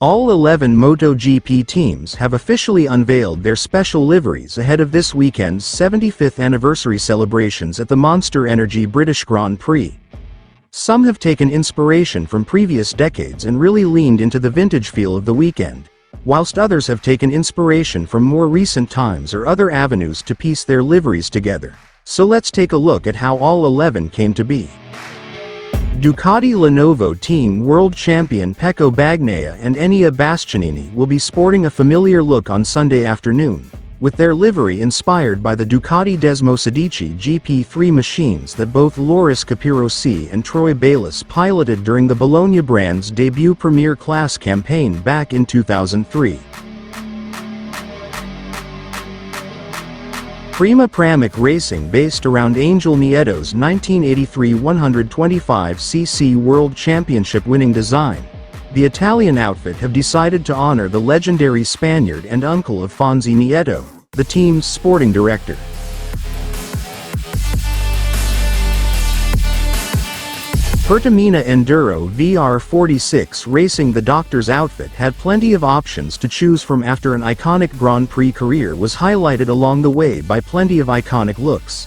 All 11 MotoGP teams have officially unveiled their special liveries ahead of this weekend's 75th anniversary celebrations at the Monster Energy British Grand Prix. Some have taken inspiration from previous decades and really leaned into the vintage feel of the weekend, whilst others have taken inspiration from more recent times or other avenues to piece their liveries together. So let's take a look at how all 11 came to be. Ducati Lenovo Team World Champion Pecco Bagnaia and Enea Bastianini will be sporting a familiar look on Sunday afternoon, with their livery inspired by the Ducati Desmosedici GP3 machines that both Loris Capirossi and Troy Bayliss piloted during the Bologna brand's debut Premier Class campaign back in 2003. Prima Pramic Racing, based around Angel Nieto's 1983 125cc World Championship winning design, the Italian outfit have decided to honor the legendary Spaniard and uncle of Fonzie Nieto, the team's sporting director. Pertamina Enduro VR46 Racing. The Doctor's outfit had plenty of options to choose from after an iconic Grand Prix career was highlighted along the way by plenty of iconic looks.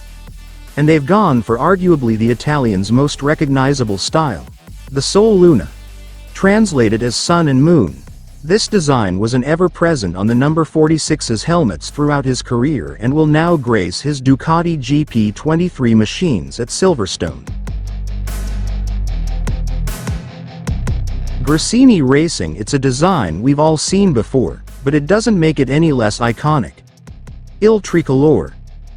And they've gone for arguably the Italians' most recognizable style, the Sol Luna. Translated as sun and moon, this design was an ever-present on the number 46's helmets throughout his career and will now grace his Ducati GP23 machines at Silverstone. Gresini Racing. It's a design we've all seen before, but it doesn't make it any less iconic. Il Tricolore,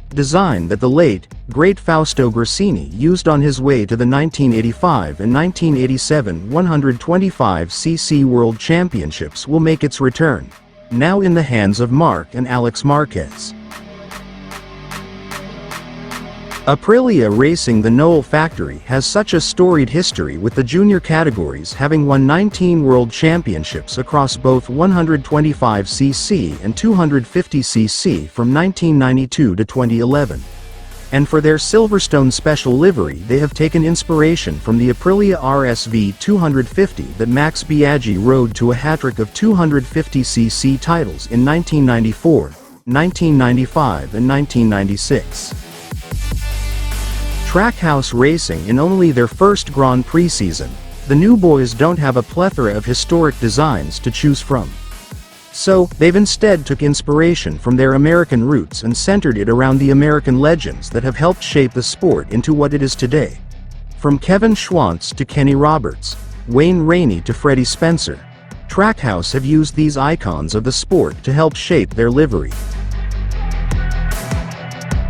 design that the late, great Fausto Gresini used on his way to the 1985 and 1987 125cc World Championships, will make its return, now in the hands of Marc and Alex Marquez. Aprilia Racing. The Knoll factory has such a storied history, with the junior categories having won 19 world championships across both 125cc and 250cc from 1992 to 2011. And for their Silverstone special livery, they have taken inspiration from the Aprilia RSV 250 that Max Biaggi rode to a hat-trick of 250cc titles in 1994, 1995 and 1996. Trackhouse Racing. In only their first Grand Prix season, the new boys don't have a plethora of historic designs to choose from. So, they've instead took inspiration from their American roots and centered it around the American legends that have helped shape the sport into what it is today. From Kevin Schwantz to Kenny Roberts, Wayne Rainey to Freddie Spencer, Trackhouse have used these icons of the sport to help shape their livery.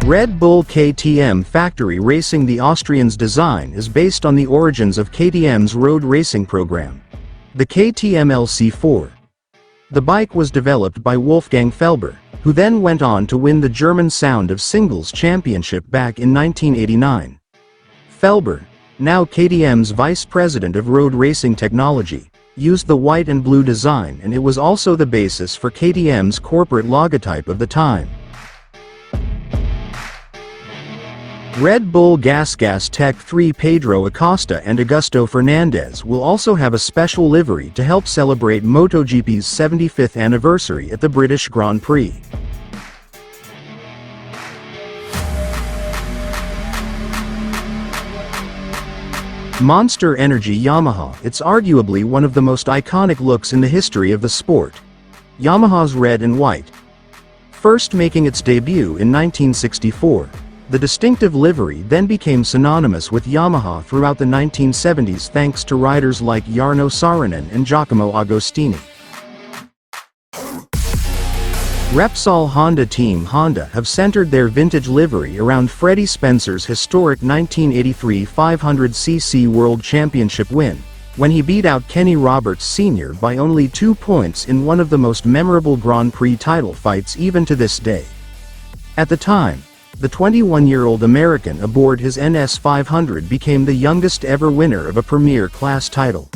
Red Bull KTM Factory Racing. The Austrian's design is based on the origins of KTM's road racing program, the KTM LC4. The bike was developed by Wolfgang Felber, who then went on to win the German Sound of Singles Championship back in 1989. Felber, now KTM's vice president of road racing technology, used the white and blue design, and it was also the basis for KTM's corporate logotype of the time. Red Bull Gas Tech 3. Pedro Acosta and Augusto Fernandez will also have a special livery to help celebrate MotoGP's 75th anniversary at the British Grand Prix. Monster Energy Yamaha. It's arguably one of the most iconic looks in the history of the sport. Yamaha's red and white. First making its debut in 1964. The distinctive livery then became synonymous with Yamaha throughout the 1970s thanks to riders like Jarno Saarinen and Giacomo Agostini. Repsol Honda. Team Honda have centered their vintage livery around Freddie Spencer's historic 1983 500cc World Championship win, when he beat out Kenny Roberts Sr. by only 2 points in one of the most memorable Grand Prix title fights even to this day. At the time, the 21-year-old American aboard his NS 500 became the youngest ever winner of a Premier Class title.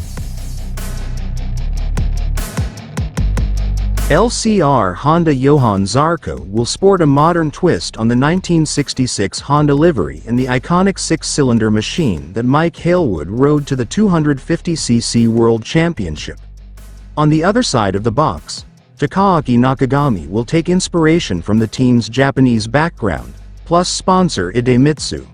LCR Honda. Johan Zarco will sport a modern twist on the 1966 Honda livery and the iconic 6-cylinder machine that Mike Hailwood rode to the 250cc World Championship. On the other side of the box, Takaaki Nakagami will take inspiration from the team's Japanese background, plus sponsor Idemitsu.